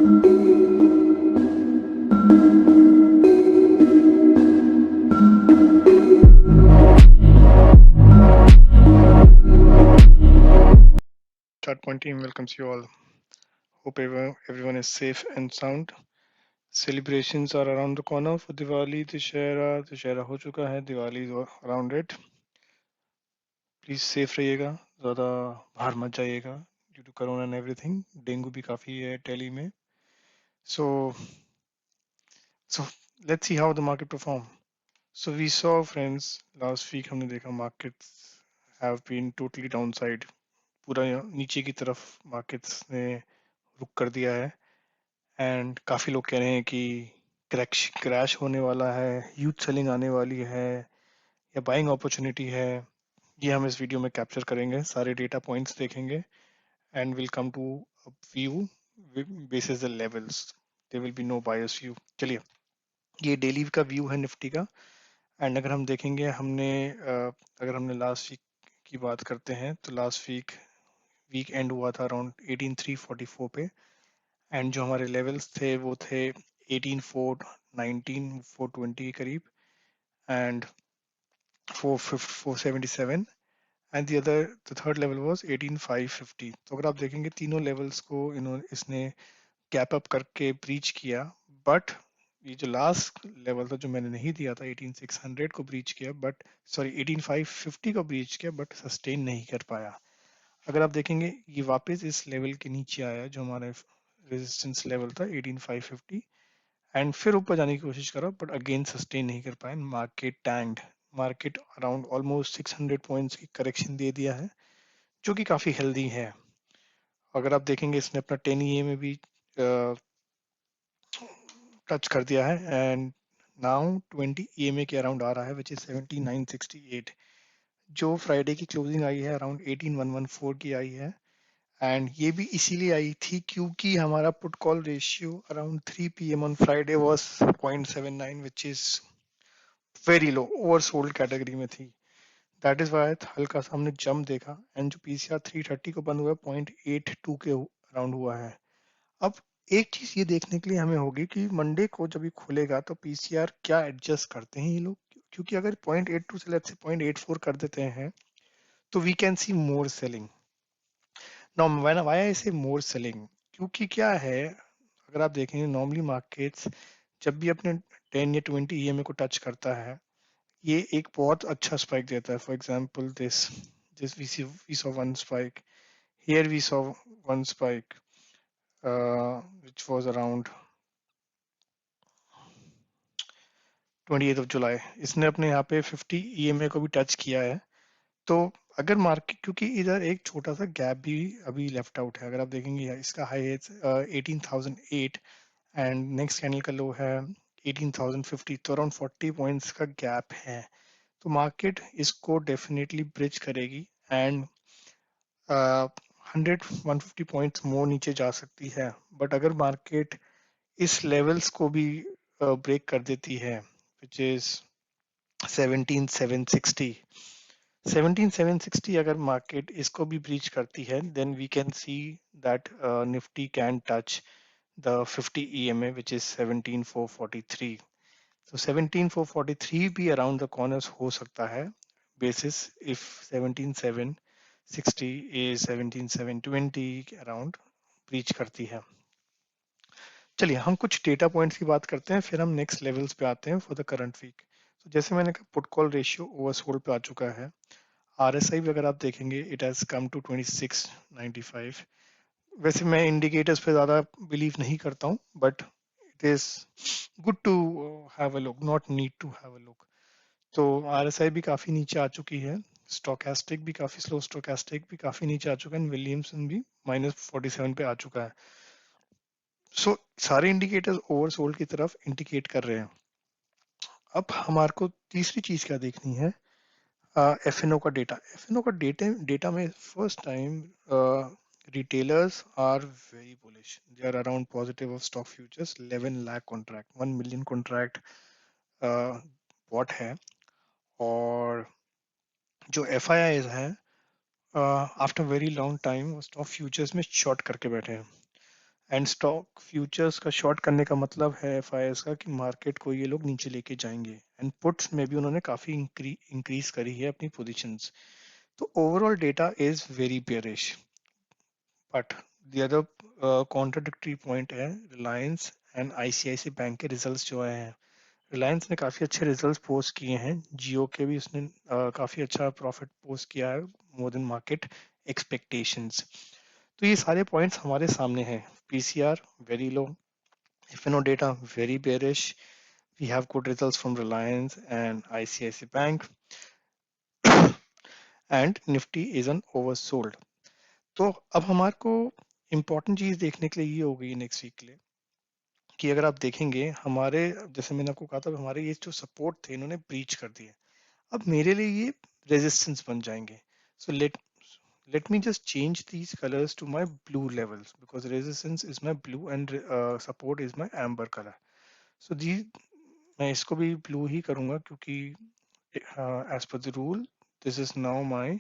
Start Point team welcomes you all. Hope everyone is safe and sound. Celebrations are around the corner for Diwali. Dussehra हो चुका है. Diwali is around it. Please safe रहिएगा. ज़्यादा बाहर मत जाइएगा. Due to Corona and everything, dengue भी काफी है दिल्ली में. So, so let's see how the market perform. So we saw friends last week हमने देखा markets have been totally downside. पूरा नीचे की तरफ markets ने रुक कर दिया है. एंड काफ़ी लोग कह रहे हैं कि क्रैश होने वाला है, ह्यूज सेलिंग आने वाली है या बाइंग अपॉर्चुनिटी है. ये हम इस वीडियो में कैप्चर करेंगे, सारे डेटा पॉइंट्स देखेंगे and will come to view basis the levels. There will be no bias view. चलिए, ये डेली का व्यू है निफ्टी का. एंड अगर हम देखेंगे अगर हमने लास्ट वीक की बात करते हैं तो लास्ट वीक एंड हुआ था अराउंड 18344 पे. एंड जो हमारे लेवल्स थे वो थे 18419 420 के करीब and 477 and the third level was 18550. तो अगर आप देखेंगे तीनों लेवल्स को इसने गैप अप करके ब्रीच किया. बट ये जो लास्ट लेवल था जो मैंने नहीं दिया था 18600 को ब्रीच किया, बट सॉरी 18550 को ब्रीच किया बट सस्टेन नहीं कर पाया. अगर आप देखेंगे ये वापस इस लेवल के नीचे आया जो हमारा रेजिस्टेंस लेवल था 18550 एंड फिर ऊपर जाने की कोशिश करा बट अगेन सस्टेन नहीं कर पाए. Market tanked. Market around almost 600 points की करेक्शन दे दिया है जो कि काफी हेल्दी है. अगर आप देखेंगे इसने अपना 10 EM में भी टच कर दिया है एंड नाउ 20 EMA के अराउंड आ रहा है विच इज 17968. जो फ्राइडे की क्लोजिंग आई है अराउंड 18114 की आई है. एंड ये भी इसीलिए आई थी क्योंकि हमारा put call ratio around 3 PM on Friday was 0.79 which is very low, oversold category में थी. दैट इज वाई हल्का सा हमने जंप देखा एंड जो पीसीआर 330 को बंद हुआ 0.82 के अराउंड हुआ है. अब एक चीज ये देखने के लिए हमें होगी कि मंडे को जब ये खुलेगा तो पीसीआर क्या एडजस्ट करते हैं ये लोग. क्योंकि अगर 0.82 से लेट्स से 0.84 कर देते हैं तो we can see more selling. Now why I say more selling, क्योंकि क्या है अगर आप देखेंगे नॉर्मली मार्केट्स जब भी अपने 10 या 20 EMA को टच करता है ये एक बहुत अच्छा स्पाइक देता है. For example this we saw one spike here, we saw one spike which was around 28th of July. इसने अपने यहाँ पे 50 EMA को भी टच किया है. तो अगर मार्केट, क्योंकि इधर एक छोटा सा गैप भी अभी लेफ्ट आउट है. अगर आप देखेंगे इसका हाई है 18,008 एंड नेक्स्ट कैंडल का लो है 18,050. तो अराउंड 40 पॉइंट्स का गैप है. तो मार्केट इसको डेफिनेटली ब्रिज करेगी एंड 100-150 पॉइंट्स मोर नीचे जा सकती है. बट अगर मार्केट इस लेवल्स को भी ब्रेक कर देती है विच इज 17,760, 17,760 अगर मार्केट इसको भी ब्रीच करती है then we can see that Nifty can touch the 50 EMA which is 17,443. तो 17,443 भी अराउंड द कॉर्नर्स हो सकता है basis if 17,760 is 17,720 around breach करती है. चलिए हम कुछ डेटा पॉइंट्स की बात करते हैं फिर हम नेक्स्ट लेवल्स पे आते हैं फॉर द करंट वीक. तो जैसे मैंने कहा पुट कॉल रेशियो ओवरसोल्ड पे आ चुका है. RSI भी अगर आप देखेंगे इट हैज कम टू 2695. वैसे मैं इंडिकेटर्स पे ज़्यादा बिलीव नहीं करता हूँ but it is good to have a look, not need to have a look. तो RSI भी काफ़ी नीचे आ चुकी है. स्टोकेस्टिक भी काफ़ी स्लो, स्टोकेस्टिक भी काफ़ी नीचे आ चुका है. विलियमसन भी -47 पे आ चुका है. सो सारे इंडिकेटर्स ओवरसोल्ड की तरफ इंडिकेट कर रहे हैं. अब हमारे को तीसरी चीज़ क्या देखनी है, FNO का डेटा. FNO का डेटा में first time retailers are very bullish. They are around positive of stock futures. 11 lakh contract, 1 million contract bought है. और जो FIIs हैं after very long time stock futures में शॉर्ट करके बैठे हैं. एंड स्टॉक फ्यूचर्स का शॉर्ट करने का मतलब है एफआईएस का कि मार्केट को ये लोग नीचे लेके जाएंगे, एंड पुट्स में भी उन्होंने काफी इंक्रीज करी है अपनी पोजीशंस। तो overall data is very bearish, but the other contradictory point है रिलायंस एंड आईसीआईसी बैंक के रिजल्ट्स जो आए हैं। रिलायंस ने काफी अच्छे रिजल्ट्स पोस्ट किए हैं, जियो के भी उसने काफी अच्छा प्रॉफिट पोस्ट किया है, मोर देन मार्केट एक्सपेक्टेशंस। तो ये सारे पॉइंट्स हमारे सामने हैं। PCR very low, FNO data very bearish. We have good results from Reliance and ICICI Bank, and Nifty is an oversold. तो अब हमारे को इम्पोर्टेंट चीज देखने के लिए ये हो गई नेक्स्ट वीक के लिए कि अगर आप देखेंगे हमारे, जैसे मैंने आपको कहा था, हमारे ये जो सपोर्ट थे इन्होंने ब्रीच कर दिए। अब मेरे लिए ये रेजिस्टेंस बन जाएंगे। सो let me just change these colors to my blue levels because resistance is my blue and support is my amber color. So these, मैं इसको भी ब्लू ही करूंगा क्योंकि as per the rule this is now my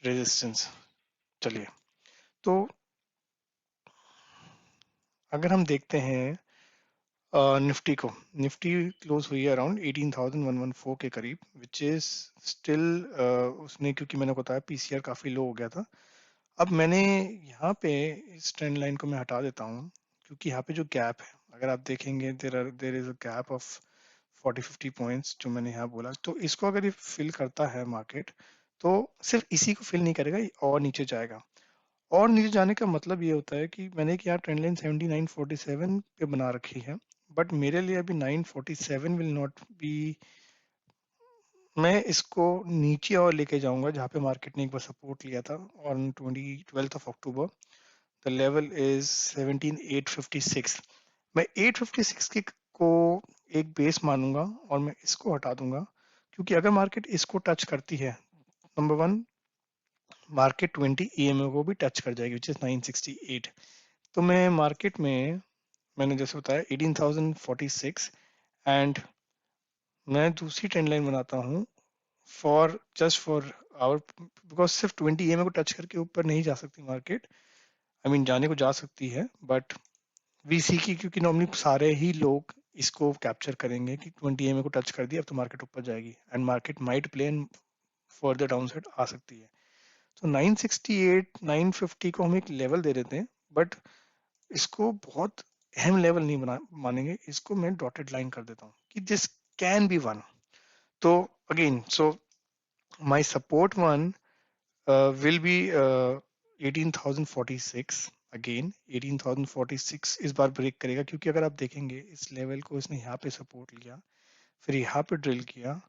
resistance. चलिए, तो अगर हम देखते हैं निफ्टी को, निफ्टी क्लोज हुई है अराउंड 18,114 के करीब, विच इज स्टिल, उसने, क्योंकि मैंने बताया पीसीआर काफी लो हो गया था। अब मैंने यहाँ पे इस ट्रेंड लाइन को मैं हटा देता हूँ क्योंकि यहाँ पे जो गैप है, अगर आप देखेंगे there is a gap of 40-50 points जो मैंने यहाँ बोला, तो इसको अगर ये फिल करता है मार्केट, तो सिर्फ इसी को फिल नहीं करेगा, ये और नीचे जाएगा। और नीचे जाने का मतलब ये होता है कि मैंने कि यहाँ ट्रेंड लाइन 7947 पे बना रखी है, बट मेरे लिए अभी 947 विल नॉट बी। मैं इसको नीचे और लेके जाऊंगा जहाँ पे मार्केट ने एक बार सपोर्ट लिया था on 12 October. The level is 17856। मैं 856 की को एक बेस मानूंगा और मैं इसको हटा दूंगा, क्योंकि अगर मार्केट इसको टच करती है, नंबर वन, मार्केट 20 EMA को भी टच कर जाएगी, विच इज 968। तो मैं मार्केट में, मैंने जैसे बताया 18,046, एंड मैं दूसरी ट्रेंड लाइन बनाता हूँ for just for hour, because सिर्फ 20 EMA को टच करके ऊपर नहीं जा सकती मार्केट। आई मीन जाने को जा सकती है, बट वीसी की, क्योंकि नॉर्मली सारे ही लोग इसको कैप्चर करेंगे कि 20 EMA को टच कर दिया अब तो मार्केट ऊपर जाएगी, and market might play in further down side आ सकती है। तो 968 950 को हम एक लेवल दे देते हैं, बट इसको बहुत अहम लेवल नहीं बना मानेंगे, इसको मैं डॉटेड लाइन कर देता हूँ कि दिस कैन बी वन। तो again, so my support one will be 18,046। Again 18,046 इस बार ब्रेक करेगा, क्योंकि अगर आप देखेंगे इस लेवल को इसने यहाँ पे सपोर्ट लिया, फिर यहाँ पे ड्रिल किया,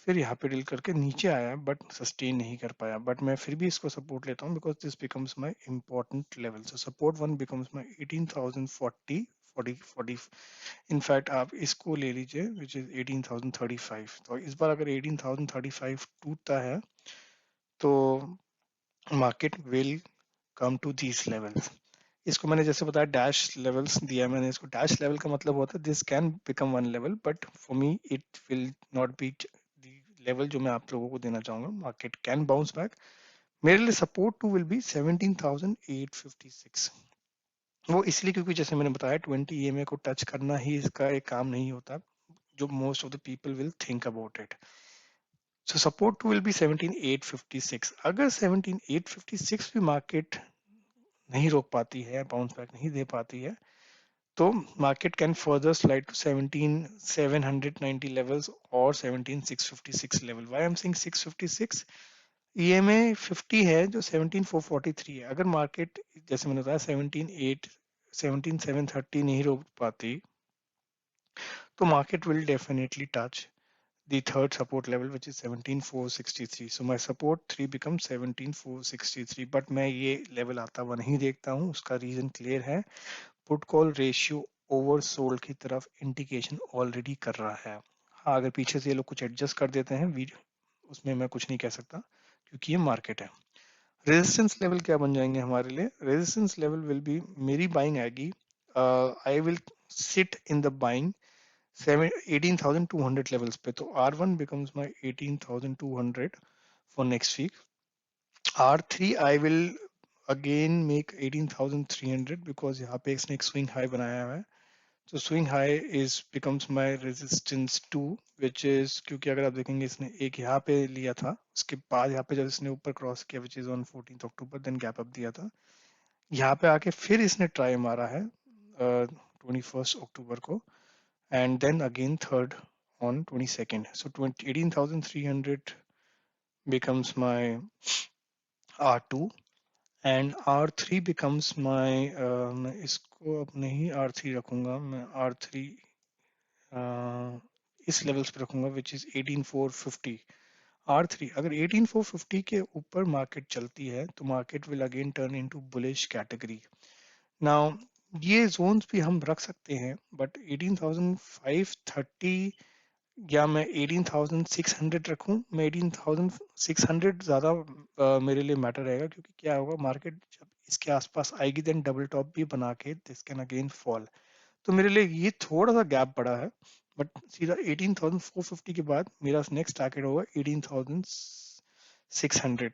फिर यहाँ पे ड्रिल करके नीचे आया, बट सस्टेन नहीं कर पाया। बट मैं फिर भी इसको सपोर्ट लेता हूँ because this becomes my important level. So support one becomes my 18,040 40 40। In fact आप इसको ले लीजिए विच इज 18,035। तो इस बार अगर 18,035 टूटता है तो market will come to these levels. इसको मैंने जैसे बताया डैश लेवल्स दिया मैंने इसको। डैश लेवल का मतलब होता है this can become one level, but for me it will not be level जो मैं आप लोगों को देना चाहूंगा। Market can bounce back. मेरे लिए सपोर्ट टू विल बी 17,856। वो इसलिए क्योंकि जैसे मैंने बताया 20 EMA को टच करना ही इसका एक काम नहीं होता, जो most of the people will think about it. So support two will be 17,856। अगर 17,856 भी मार्केट नहीं रोक पाती है, बाउंस बैक नहीं दे पाती है, तो market can further slide to 17,790 levels और 17,656 level. Why I am saying 656, EMA 50 है जो 17,443 है। अगर मार्केट जैसे मैंने बताया 17,730 नहीं रोक पाती, तो market will definitely touch the third support level which is 17,463. So my support 3 becomes 17,463, but मैं ये लेवल आता हुआ नहीं देखता हूँ। उसका रीजन क्लियर है, पुट कॉल रेशियो ओवरसोल्ड की तरफ इंडिकेशन ऑलरेडी कर रहा है। हाँ, अगर पीछे से ये लोग कुछ एडजस्ट कर देते हैं उसमें मैं कुछ नहीं कह सकता क्योंकि ये मार्केट है। रेजिस्टेंस लेवल क्या बन जाएंगे हमारे लिए? रेजिस्टेंस लेवल विल बी, मेरी बाइंग आएगी, I will sit in the buying 18,200 levels पे। तो R1 becomes my 18,200 for next week. R3 I will again make 18,300 because यहाँ पे इसने एक स्विंग हाई बनाया हुआ है. तो swing high is becomes my resistance 2 which is, क्योंकि अगर आप देखेंगे इसने एक यहाँ पे लिया था, उसके बाद यहाँ पे जब इसने ऊपर क्रॉस किया which is on 14th October, then gap up दिया था. यहाँ पे आके फिर इसने ट्राई मारा है 21st अक्टूबर को, and then again third on 22nd. So 18,300 becomes my R2 and R3 becomes my मैं इसको अब नहीं R3 रखूंगा, मैं R3 इस लेवल्स पे रखूंगा which is 18,450. R3 अगर 18,450 के ऊपर मार्केट चलती है तो market will again turn into bullish category. Now ये जोन्स भी हम रख सकते हैं, बट 18,530 या मैं 18,600 रखूं. मैं 18,600 ज़्यादा मेरे लिए मैटर रहेगा, क्योंकि क्या होगा, मार्केट जब इसके आसपास आएगी देन डबल टॉप भी बना के दिस कैन अगेन फॉल. तो मेरे लिए ये थोड़ा सा गैप पड़ा है, बट सीधा 18,450 के बाद मेरा नेक्स्ट टारगेट होगा 18,600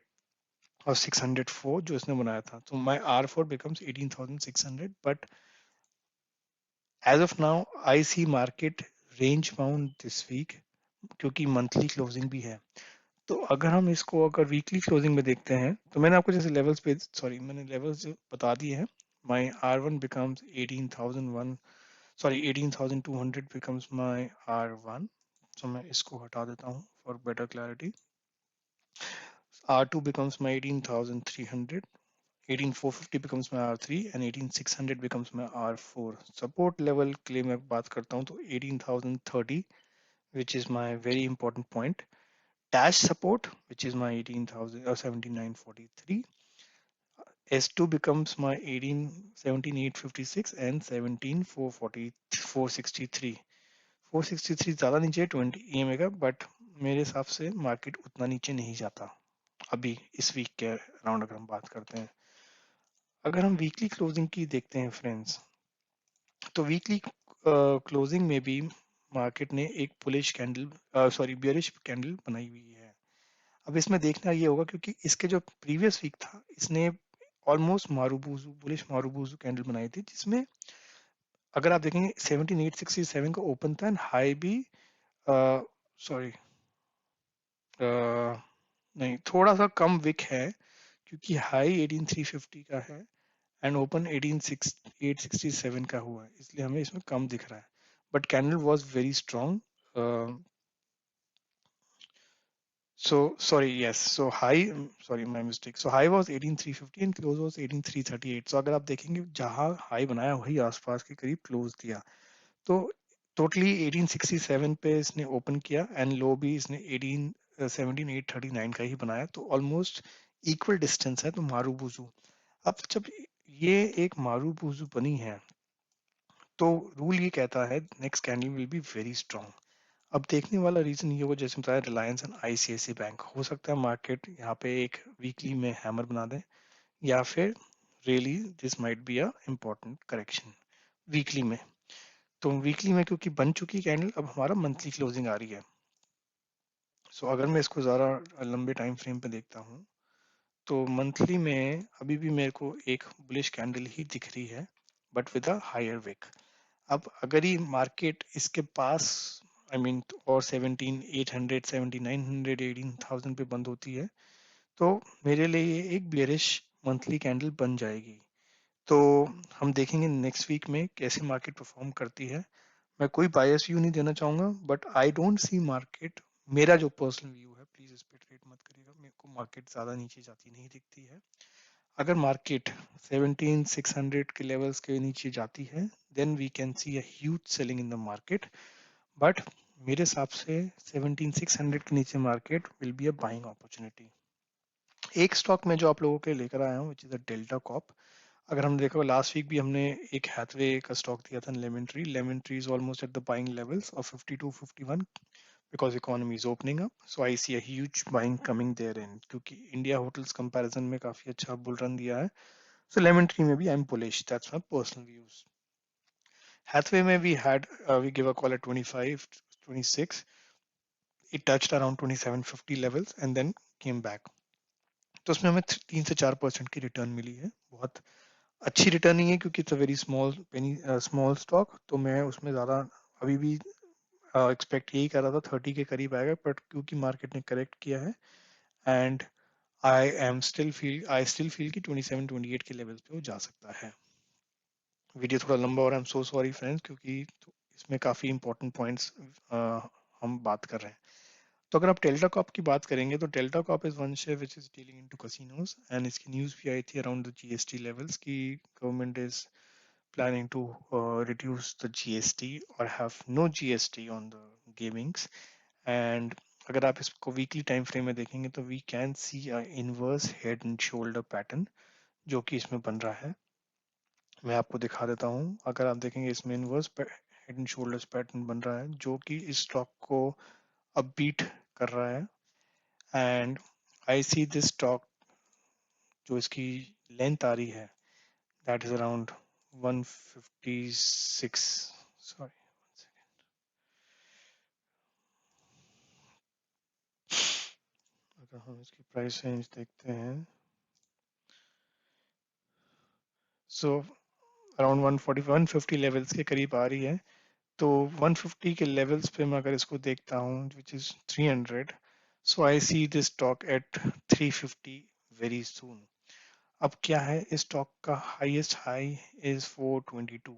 और 604 जो इसने बनाया था. तो my R4 becomes 18,600, but as of now I see market range bound this week, क्योंकि मंथली क्लोजिंग भी है. तो अगर हम इसको अगर वीकली क्लोजिंग में देखते हैं, तो मैंने आपको जैसे लेवल्स पे, सॉरी मैंने लेवल्स बता दिए हैं. My R1 becomes 18,001, sorry 18,200 becomes my R1. तो मैं इसको हटा देता हूँ for better clarity. R2 becomes my 18,300, 18,450 becomes my R3 and 18,600 becomes my R4. Support level के लिए मैं बात करता हूँ तो 18,030 which is my very important point. Dash support, which is my 18,000 or 7943. S2 becomes my 17,856 and 17,440 463. 463 ज़्यादा नीचे 20 EMA का, बट मेरे हिसाब से मार्केट उतना नीचे नहीं जाता अभी इस वीक के अराउंड. अगर हम बात करते हैं, अगर हम वीकली क्लोजिंग की देखते हैं फ्रेंड्स, तो वीकली क्लोजिंग में भी मार्केट ने एक bullish candle, sorry bearish candle बनाई हुई है. अब इसमें देखना ये होगा, क्योंकि इसके जो प्रीवियस वीक था इसने ऑलमोस्ट मारूबूजू बुलिश मारूबूजू कैंडल बनाई थी, जिसमें अगर आप देखेंगे 17,867 का ओपन था एंड हाई भी, सॉरी नहीं, थोड़ा सा कम विक है, क्योंकि हाई 18,350 का है एंड ओपन 18,867 का हुआ है, इसलिए हमें इसमें कम दिख रहा है. But candle was very strong. So sorry, yes. So high, sorry, my mistake. So high was 18,350 and close was 18,338. So अगर आप देखेंगे जहाँ हाई बनाया वही आसपास के करीब क्लोज दिया. तो टोटली 1867 पे इसने ओपन किया एंड लो भी इसने 17,839 का ही बनाया. तो ऑलमोस्ट इक्वल डिस्टेंस है. तो मारूबुजू, अब जब ये एक मारूबुजू बनी है तो रूल ये कहता है next candle will be very strong. अब देखने वाला रीजन ये होगा, जैसे बताया रिलायंस एंड आईसीआईसी बैंक, हो सकता है मार्केट यहाँ पे एक वीकली में हैमर बना दे, या फिर really this might be a important correction weekly में. तो वीकली में क्योंकि बन चुकी कैंडल, अब हमारा मंथली क्लोजिंग आ रही है. सो अगर मैं इसको ज़रा लंबे टाइम फ्रेम पे देखता हूँ, तो मंथली में अभी भी मेरे को एक बुलिश कैंडल ही दिख रही है, but with a higher wick. अब अगर ही मार्केट इसके पास, आई मीन, और 17,800 17,900 18,000 पे बंद होती है, तो मेरे लिए ये एक बेरिश मंथली कैंडल बन जाएगी. तो हम देखेंगे नेक्स्ट वीक में कैसे मार्केट परफॉर्म करती है. मैं कोई बायस व्यू नहीं देना चाहूंगा, but I don't see market, मेरा जो पर्सनल व्यू है, प्लीज इस पे ट्रेड मत करिएगा, मेरे को मार्केट ज्यादा नीचे जाती नहीं दिखती है. अगर मार्केट 17,600 के लेवल्स के नीचे जाती है, then we can see a huge selling in the market. But मेरे हिसाब से 17,600 के नीचे market will be a buying opportunity. एक स्टॉक में जो आप लोगों के लेकर आया हूँ which is a Delta Corp. अगर हम देखो लास्ट वीक भी हमने एक हैथवे का स्टॉक दिया था, lemon tree. Lemon tree is almost at the buying levels of 52 51 because economy is opening up. So I see a huge buying coming there in, क्योंकि इंडिया होटल्स कंपैरिजन में काफी अच्छा बुल रन दिया है. So lemon tree में भी I'm bullish. That's my personal views. Hathway में we had we give a call at 25 26. It touched around 2750 levels and then came back. तो उसमें हमें 3 से 4% की रिटर्न मिली है। बहुत अच्छी रिटर्न नहीं है क्योंकि it's a very small stock, तो मैं उसमें ज़्यादा अभी भी एक्सपेक्ट यही कर रहा था 30 के करीब आएगा, बट क्योंकि मार्केट ने करेक्ट किया है एंड आई स्टिल फील कि 27-28 के लेवल्स पे वो जा सकता है। वीडियो थोड़ा लंबा हो रहा है, I am so sorry friends, क्योंकि इसमें काफ़ी इंपॉर्टेंट पॉइंट्स हम बात कर रहे हैं। तो अगर आप डेल्टा कॉप की बात करेंगे तो Delta Corp is one share which is dealing into casinos, and इसकी न्यूज़ भी आई थी अराउंड द जीएसटी लेवल्स की government is planning to reduce the GST or have no GST on the gamings. And अगर आप इसको वीकली टाइम फ्रेम में देखेंगे तो we can see inverse head and shoulder pattern जो कि इसमें बन रहा है। मैं आपको दिखा देता हूँ। अगर आप देखेंगे इसमें inverse head and shoulders pattern बन रहा है जो कि इस स्टॉक को अब बीट कर रहा है। And I see this stock, जो इसकी लेंथ आ रही है, दैट इज अराउंड 156, सॉरी अगर हम इसकी प्राइस रेंज देखते हैं, सो अराउंड 140 150 लेवल्स के करीब आ रही है। तो 150 के लेवल्स पे मैं अगर इसको देखता हूँ which is 300, so I see this stock at 350 very soon. अब क्या है, इस स्टॉक का highest high is 422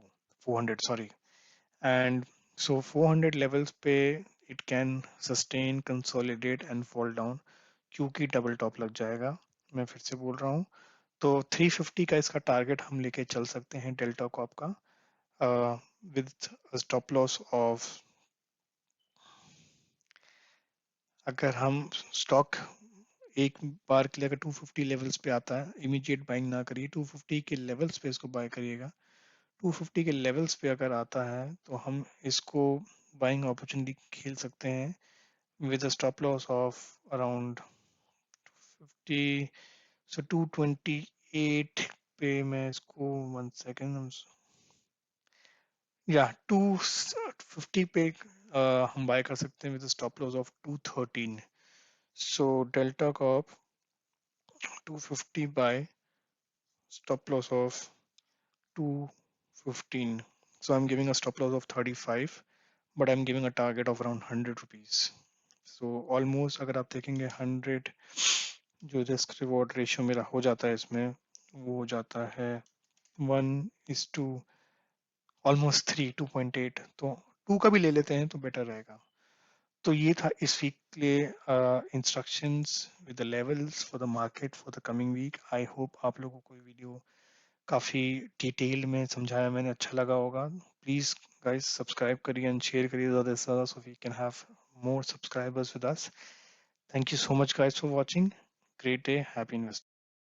400 sorry, and so 400 levels पे it can sustain consolidate and fall down क्योंकि डबल टॉप लग जाएगा। मैं फिर से बोल रहा हूँ, तो 350 का इसका टारगेट हम लेके चल सकते हैं डेल्टा कॉप का, विद स्टॉप लॉस ऑफ, अगर हम स्टॉक एक बार के लिए अगर 250 लेवल्स पे आता है, इमीडिएट बाइंग ना करिए, 250 के लेवल्स पे इसको बाय करिएगा। 250 के लेवल्स पे अगर आता है तो हम इसको बाइंग अपॉर्चुनिटी खेल सकते हैं with stop loss of around 50, सो 228 पे मैं इसको 1 सेकेंड, या 250 पे हम बाय कर सकते हैं with stop loss of 213। So Delta Corp 250 buy stop loss of 215. So I'm giving a stop loss of 35, but I'm giving a target of around 100 rupees. So almost अगर आप देखेंगे 100 जो रिस्क रिवॉर्ड रेशियो मेरा हो जाता है इसमें, वो हो जाता है 1:2, ऑलमोस्ट 3, 2.8। तो 2 का भी ले लेते हैं तो बेटर रहेगा। तो ये था इस वीक के लिए instructions with the levels for the market for the coming week. I hope आप लोगों को वीडियो काफ़ी डिटेल में समझाया मैंने, अच्छा लगा होगा। प्लीज़ गाइस सब्सक्राइब करिए एंड शेयर करिए ज़्यादा से ज़्यादा, so we can have more subscribers with us. Thank you so much guys for watching. Great day, happy investing.